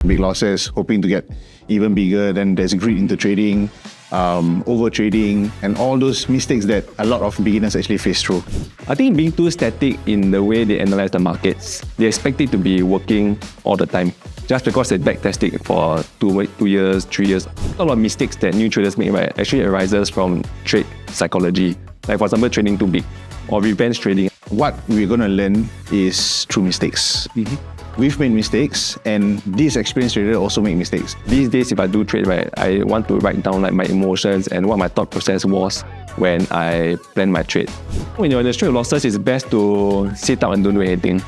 big losses, hoping to get even bigger. Then there's greed into trading, overtrading, and all those mistakes that a lot of beginners actually face through. I think being too static in the way they analyze the markets, they expect it to be working all the time. Just because they backtest it for 2 years, 3 years. A lot of mistakes that new traders make, right, actually arises from trade psychology. Like for example, trading too big or revenge trading. What we're going to learn is through mistakes. We've made mistakes, and these experienced traders also make mistakes. These days, if I do trade, right, I want to write down like my emotions and what my thought process was when I plan my trade. When you're in a string of losses, it's best to sit down and don't do anything.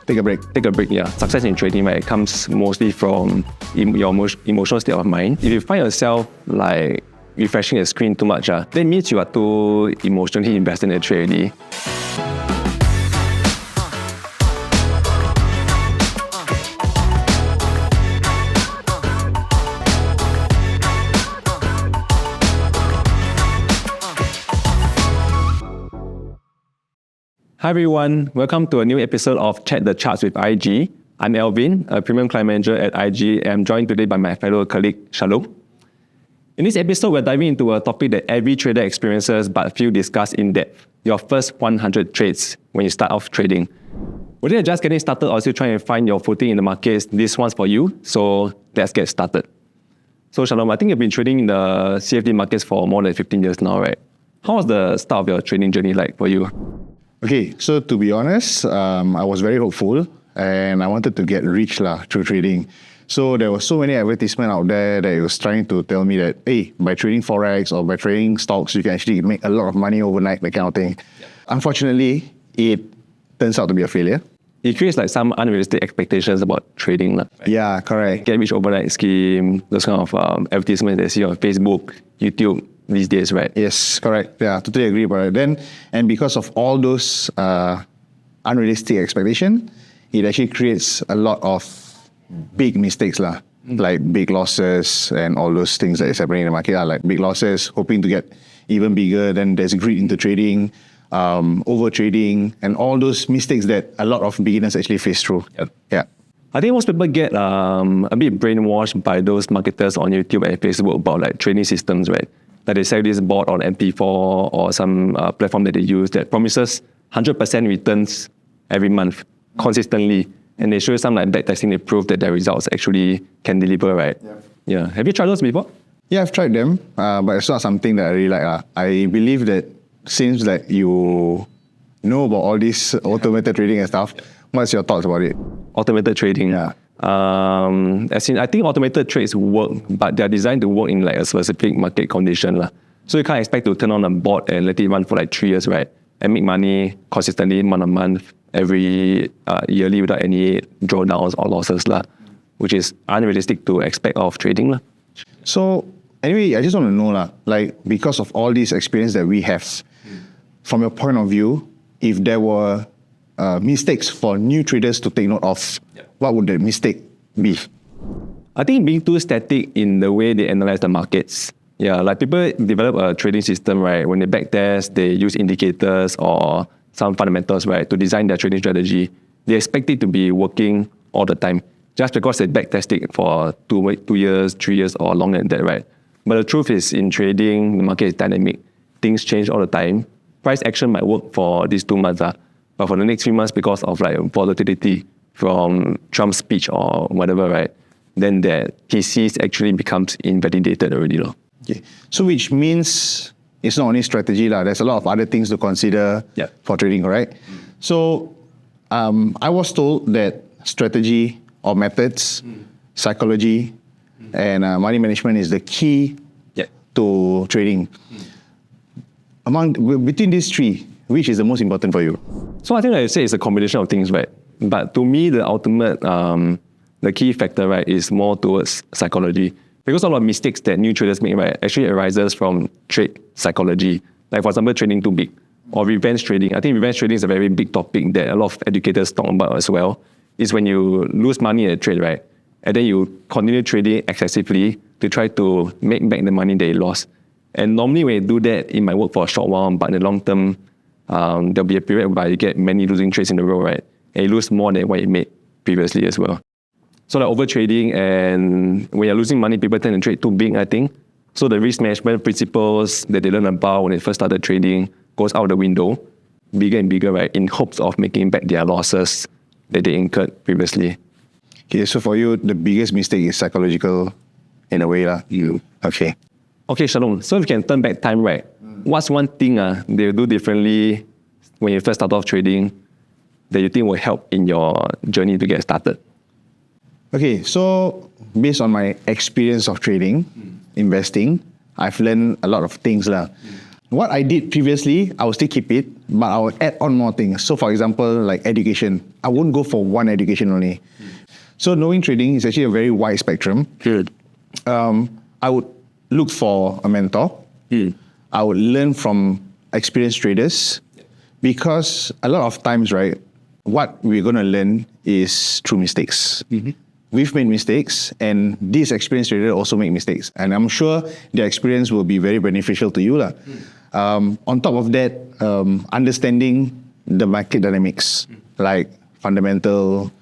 Take a break. Take a break, yeah. Success in trading, right, comes mostly from your emotional state of mind. If you find yourself like refreshing the screen too much, that means you are too emotionally invested in the trade already. Hi everyone, welcome to a new episode of Check the Charts with IG. I'm Alvin, a Premium Client Manager at IG, and I'm joined today by my fellow colleague, Shallum. In this episode, we're diving into a topic that every trader experiences but few discuss in depth: your first 100 trades when you start off trading. Whether you're just getting started or still trying to find your footing in the markets, this one's for you, so let's get started. So Shallum, I think you've been trading in the CFD markets for more than 15 years now, right? How was the start of your trading journey like for you? Okay, so to be honest, I was very hopeful and I wanted to get rich through trading. So there were so many advertisements out there that it was trying to tell me that, hey, by trading Forex or by trading stocks, you can actually make a lot of money overnight, that kind of thing. Yep. Unfortunately, it turns out to be a failure. It creates like some unrealistic expectations about trading. Right? Yeah, correct. Get rich overnight scheme, those kind of advertisements they see on Facebook, YouTube these days, right? Yes, correct. Yeah, totally agree about it. And because of all those unrealistic expectations, it actually creates a lot of big mistakes, like big losses and all those things that is happening in the market. Like big losses, hoping to get even bigger. Then there's greed into trading, overtrading, and all those mistakes that a lot of beginners actually face through. Yep. Yeah. I think most people get a bit brainwashed by those marketers on YouTube and Facebook about like trading systems, right? That they sell this bot on MP4 or some platform that they use that promises 100% returns every month consistently, and they show some like backtesting to prove that their results actually can deliver, right? Yeah. Have you tried those before? Yeah, I've tried them, but it's not something that I really like. I believe that since like you know about all this automated trading and stuff, what's your thoughts about it? Automated trading. Yeah. As in, I think automated trades work, but they're designed to work in like a specific market condition. So you can't expect to turn on a bot and let it run for like 3 years, right? And make money consistently month on month, every yearly without any drawdowns or losses, which is unrealistic to expect of trading. So anyway, I just want to know, like because of all this experience that we have, from your point of view, if there were mistakes for new traders to take note of, what would the mistake be? I think being too static in the way they analyze the markets. Yeah, like people develop a trading system, right? When they backtest, they use indicators or some fundamentals, right, to design their trading strategy. They expect it to be working all the time, just because they backtest it for 2 years, 3 years, or longer than that, right? But the truth is, in trading, the market is dynamic. Things change all the time. Price action might work for these 2 months, but for the next 3 months, because of like volatility from Trump's speech or whatever, right, then the thesis actually becomes invalidated already. Okay. So which means it's not only strategy, there's a lot of other things to consider for trading, right? So I was told that strategy or methods, psychology, and money management is the key to trading. Between these three, which is the most important for you? So I think like I say it's a combination of things, right? But to me, the ultimate, the key factor, right, is more towards psychology. Because a lot of mistakes that new traders make, right, actually arises from trade psychology. Like for example, trading too big or revenge trading. I think revenge trading is a very big topic that a lot of educators talk about as well. Is when you lose money in a trade, right, and then you continue trading excessively to try to make back the money that you lost. And normally when you do that, it might work for a short while, but in the long term, there'll be a period where you get many losing trades in a row, right? And you lose more than what you made previously as well. So like overtrading, and when you're losing money, people tend to trade too big, I think. So the risk management principles that they learned about when they first started trading goes out the window, bigger and bigger, right, in hopes of making back their losses that they incurred previously. Okay, so for you, the biggest mistake is psychological in a way. Okay. Okay, Shallum, so if you can turn back time, right, what's one thing they do differently when you first start off trading that you think will help in your journey to get started? Okay, so based on my experience of trading, investing, I've learned a lot of things. What I did previously, I will still keep it, but I will add on more things. So for example, like education, I won't go for one education only. So knowing trading is actually a very wide spectrum. Good. I would look for a mentor. I would learn from experienced traders, because a lot of times, right, what we're going to learn is through mistakes. We've made mistakes, and these experienced traders also make mistakes. And I'm sure their experience will be very beneficial to you. On top of that, understanding the market dynamics, like fundamental,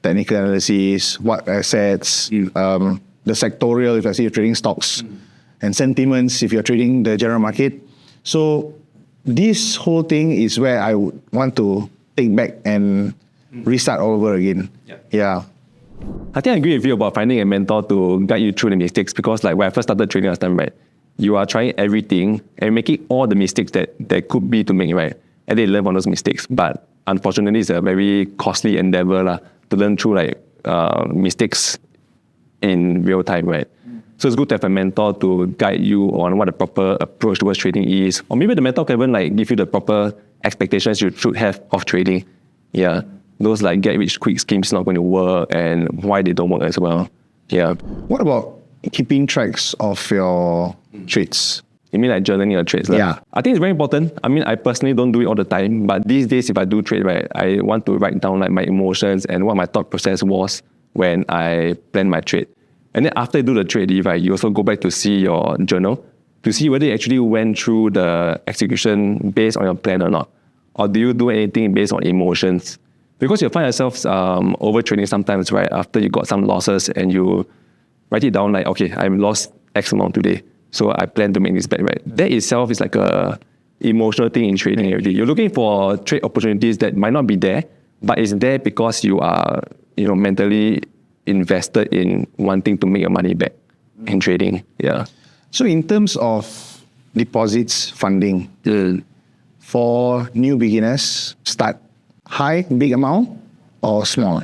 technical analysis, what assets, the sectorial, if I see you're trading stocks, and sentiments, if you're trading the general market. So this whole thing is where I would want to take back and restart all over again. Yeah. I think I agree with you about finding a mentor to guide you through the mistakes, because like when I first started trading last time, right, you are trying everything and making all the mistakes that there could be to make, right? And they learn from those mistakes. But unfortunately, it's a very costly endeavor to learn through like mistakes in real time, right? So it's good to have a mentor to guide you on what the proper approach towards trading is. Or maybe the mentor can even like give you the proper expectations you should have of trading. Yeah. Those like get rich quick schemes not going to work, and why they don't work as well. Yeah. What about keeping tracks of your trades? You mean like journaling your trades? Yeah. I think it's very important. I mean, I personally don't do it all the time, but these days if I do trade, right, I want to write down like my emotions and what my thought process was when I plan my trade. And then after you do the trade, right, you also go back to see your journal to see whether you actually went through the execution based on your plan or not. Or do you do anything based on emotions? Because you find yourself overtrading sometimes, right, after you got some losses and you write it down like, okay, I've lost X amount today, so I plan to make this back, right? That itself is like a emotional thing in trading already. You're looking for trade opportunities that might not be there, but it's there because you are, mentally invested in wanting to make your money back in trading. Yeah. So in terms of deposits, funding, for new beginners, start high, big amount, or small?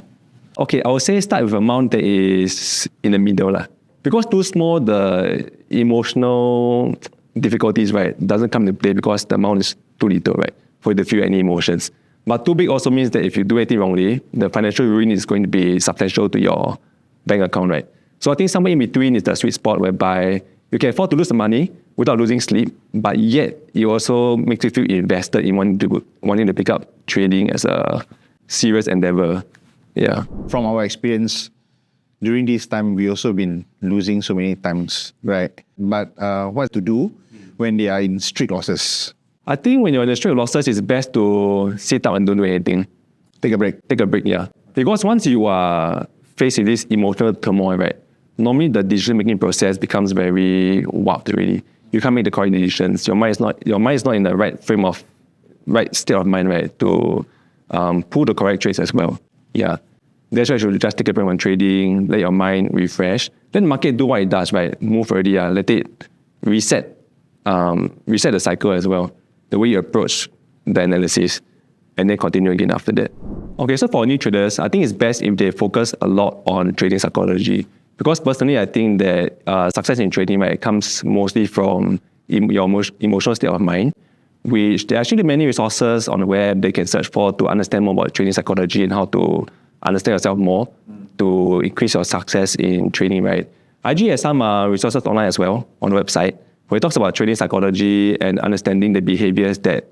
Okay, I would say start with an amount that is in the middle. Because too small, the emotional difficulties, right, doesn't come into play because the amount is too little, right, for you to feel any emotions. But too big also means that if you do anything wrongly, the financial ruin is going to be substantial to your bank account, right? So I think somewhere in between is the sweet spot whereby you can afford to lose the money without losing sleep, but yet it also makes you feel invested in wanting to pick up trading as a serious endeavor. Yeah. From our experience, during this time, we also been losing so many times, right? But what to do when they are in strict losses? I think when you're in the strict losses, it's best to sit down and don't do anything. Take a break. Take a break, yeah. Because once you are faced with this emotional turmoil, right, normally the decision-making process becomes very warped already. You can't make the correct decisions. Your mind is not in the right state of mind, right, to pull the correct trades as well. Yeah. That's why you should just take a break when trading, let your mind refresh. Then the market do what it does, right? Move already, let it reset the cycle as well. The way you approach the analysis, and then continue again after that. Okay, so for new traders, I think it's best if they focus a lot on trading psychology. Because personally, I think that success in trading, right, comes mostly from your emotional state of mind, which there are actually many resources on the web they can search for to understand more about trading psychology and how to understand yourself more to increase your success in trading, right? IG has some resources online as well on the website where it talks about trading psychology and understanding the behaviors that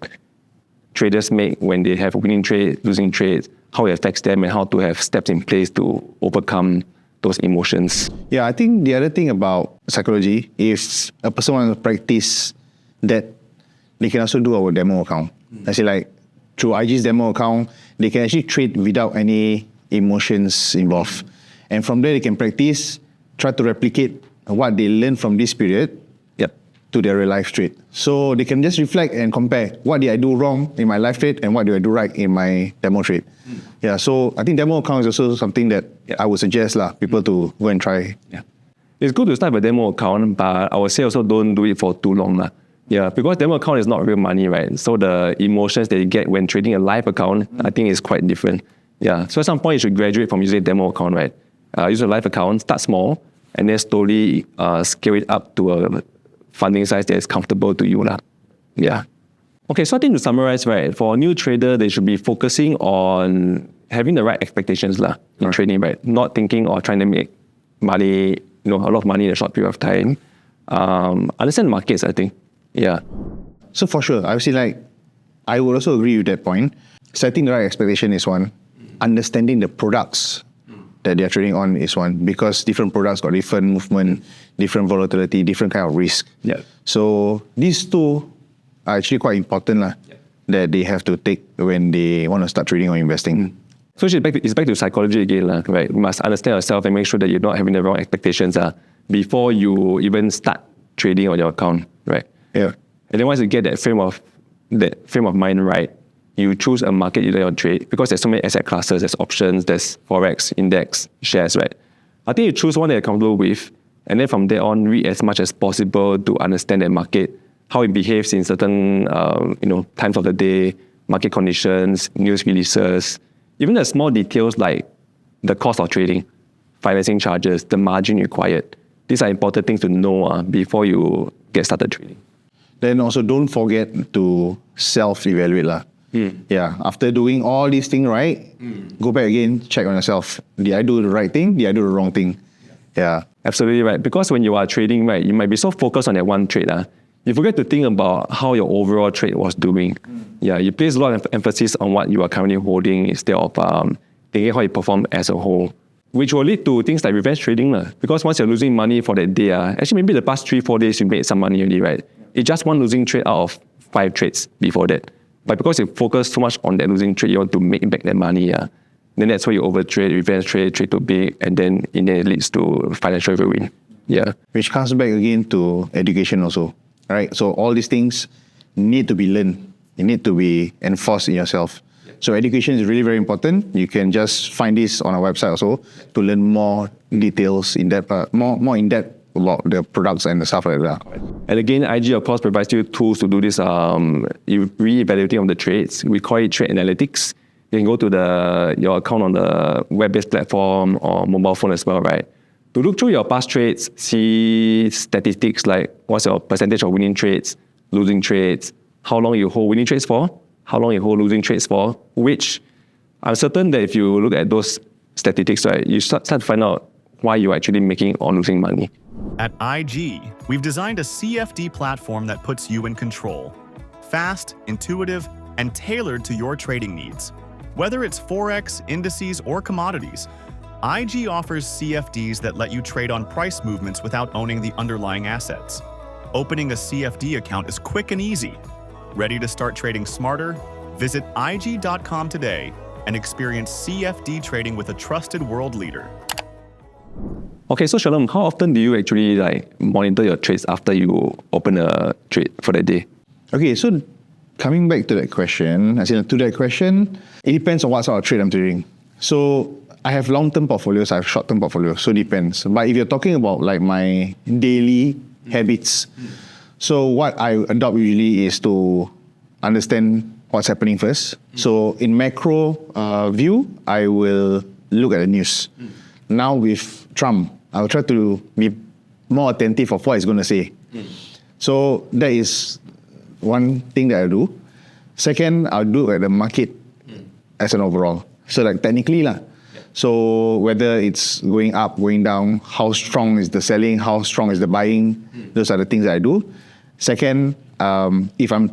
traders make when they have winning trades, losing trades, how it affects them, and how to have steps in place to overcome those emotions. Yeah, I think the other thing about psychology, if a person wants to practice that, they can also do our demo account. I say like through IG's demo account, they can actually trade without any emotions involved. And from there, they can practice, try to replicate what they learned from this period to their real life trade. So they can just reflect and compare what did I do wrong in my live trade and what do I do right in my demo trade. Yeah, so I think demo account is also something that I would suggest people to go and try. Yeah. It's good to start with a demo account, but I would say also don't do it for too long. Yeah, because demo account is not real money, right? So the emotions that you get when trading a live account, I think is quite different. Yeah, so at some point you should graduate from using a demo account, right? Use a live account, start small, and then slowly scale it up to a funding size that is comfortable to you. Yeah. Okay, so I think to summarize, right, for a new trader, they should be focusing on having the right expectations in trading, right? Not thinking or trying to make money, a lot of money in a short period of time. Understand the markets, I think. Yeah. So for sure, I would say I would also agree with that point. Setting the right expectation is one. Understanding the products that they're trading on is one, because different products got different movement, different volatility, different kind of risk. Yeah. So these two are actually quite important that they have to take when they want to start trading or investing. So it's back to psychology again, right? You must understand yourself and make sure that you're not having the wrong expectations before you even start trading on your account, right? Yeah. And then once you get that frame of mind right, you choose a market you don't trade, because there's so many asset classes, there's options, there's forex, index, shares, right? I think you choose one that you're comfortable with, and then from there on, read as much as possible to understand that market, how it behaves in certain times of the day, market conditions, news releases, even the small details like the cost of trading, financing charges, the margin required. These are important things to know before you get started trading. Then also don't forget to self-evaluate. Yeah, after doing all these things right, go back again, check on yourself. Did I do the right thing? Did I do the wrong thing? Yeah. Absolutely right. Because when you are trading, right, you might be so focused on that one trade. You forget to think about how your overall trade was doing. Yeah, you place a lot of emphasis on what you are currently holding instead of thinking how you perform as a whole, which will lead to things like revenge trading. Because once you're losing money for that day, actually maybe the past 3-4 days you made some money already, right? It's just one losing trade out of 5 trades before that. But because you focus so much on that losing trade, you want to make back that money. Then that's why you overtrade, revenge trade too big, and then in the end it leads to financial ruin. Yeah. Which comes back again to education also, right? So all these things need to be learned. They need to be enforced in yourself. So education is really very important. You can just find this on our website also to learn more details in depth, more in depth about the products and the stuff like that. And again, IG of course provides you tools to do this re-evaluating of the trades. We call it trade analytics. You can go to your account on the web-based platform or mobile phone as well, right? To look through your past trades, see statistics like what's your percentage of winning trades, losing trades, how long you hold winning trades for, how long you hold losing trades for, which I'm certain that if you look at those statistics, right, you start to find out why you're actually making or losing money. At IG, we've designed a CFD platform that puts you in control. Fast, intuitive, and tailored to your trading needs. Whether it's Forex, indices, or commodities, IG offers CFDs that let you trade on price movements without owning the underlying assets. Opening a CFD account is quick and easy. Ready to start trading smarter? Visit IG.com today and experience CFD trading with a trusted world leader. Okay, so Shallum, how often do you actually monitor your trades after you open a trade for the day? Okay, so coming back to that question, it depends on what sort of trade I'm trading. So I have long-term portfolios, I have short-term portfolios, so it depends. But if you're talking about my daily habits, so what I adopt usually is to understand what's happening first. So in macro view, I will look at the news. Now with Trump, I will try to be more attentive of what he's going to say. So that is one thing that I do. Second, I'll look at the market as an overall. So technically so whether it's going up, going down, how strong is the selling, how strong is the buying, those are the things that I do. Second, if I'm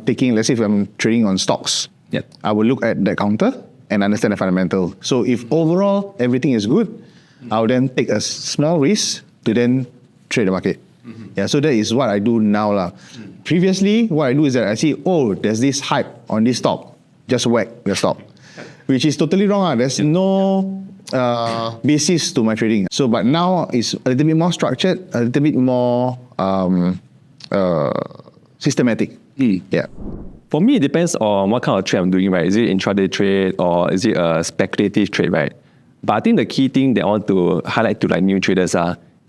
trading on stocks, I will look at the counter and understand the fundamental. So if overall everything is good, I'll then take a small risk to then trade the market. Yeah, so that is what I do now. Previously, what I do is that I see, there's this hype on this stock, just whack the stock, which is totally wrong. There's no basis to my trading. So, but now it's a little bit more structured, a little bit more systematic. Yeah. For me, it depends on what kind of trade I'm doing, right? Is it intraday trade or is it a speculative trade, right? But I think the key thing that I want to highlight to like new traders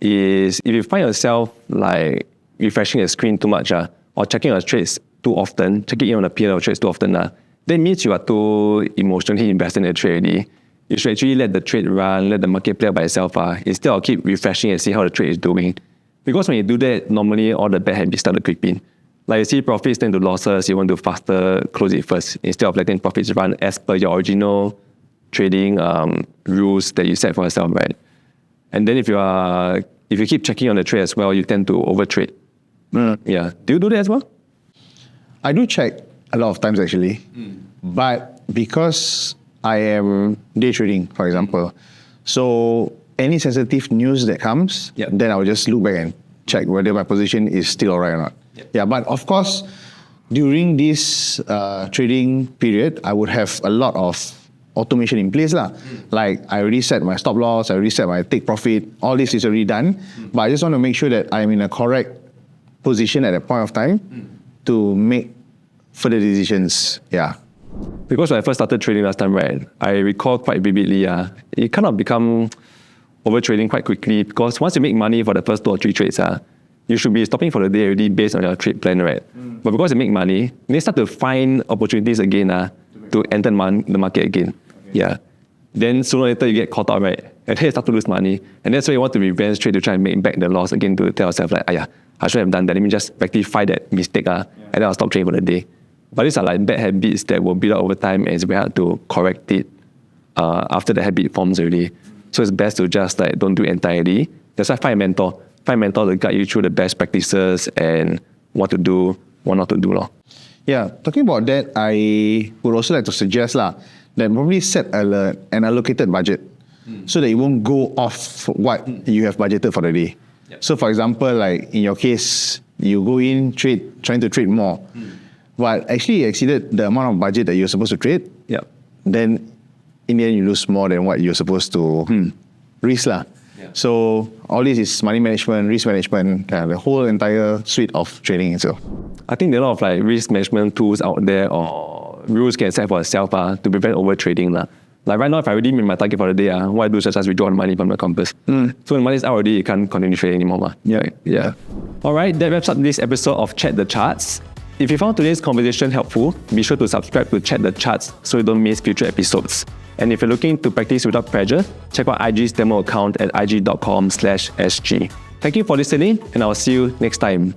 is if you find yourself like refreshing the screen too much or checking your trades too often, checking in on the P&L trades too often, that means you are too emotionally invested in the trade already. You should actually let the trade run, let the market play out by itself instead of keep refreshing and see how the trade is doing. Because when you do that, normally all the bad habits start to creep in. Like you see profits turn to losses, you want to faster close it first instead of letting profits run as per your original trading rules that you set for yourself, right? And then if you keep checking on the trade as well, you tend to overtrade. Yeah. Do you do that as well? I do check a lot of times actually, but because I am day trading, for example, so any sensitive news that comes, then I will just look back and check whether my position is still alright or not. Yeah, but of course, during this trading period, I would have a lot of automation in place lah. Like I already set my stop loss, I already set my take profit. All this is already done, but I just want to make sure that I'm in a correct position at that point of time to make further decisions. Yeah. Because when I first started trading last time, right, I recall quite vividly, it kind of become overtrading quite quickly because once you make money for the first 2 or 3 trades, you should be stopping for the day already based on your trade plan, right? But because you make money, you start to find opportunities again to enter the market again. Yeah. Then sooner or later you get caught up, right? And then you start to lose money. And that's why you want to revenge trade to try and make back the loss again to tell yourself like, I should have done that. Let me just rectify that mistake and then I'll stop trading for the day. But these are like bad habits that will build up over time and it's very hard to correct it after the habit forms already. So it's best to just like don't do it entirely. That's why find a mentor. Find a mentor to guide you through the best practices and what to do, what not to do. Yeah, talking about that, I would also like to suggest that probably set an allocated budget so that it won't go off what you have budgeted for the day. So for example, like in your case, you go in trying to trade more, but actually you exceeded the amount of budget that you're supposed to trade. Then in the end you lose more than what you're supposed to risk . So all this is money management, risk management, the whole entire suite of trading itself. I think there are a lot of like risk management tools out there or rules can set for yourself to prevent overtrading. Like right now, if I already meet my target for the day, what I do is just withdraw money from the compass. So when money is out already, you can't continue trading anymore. Yeah. All right, that wraps up this episode of Check the Charts. If you found today's conversation helpful, be sure to subscribe to Check the Charts so you don't miss future episodes. And if you're looking to practice without pressure, check out IG's demo account at ig.com/sg. Thank you for listening, and I'll see you next time.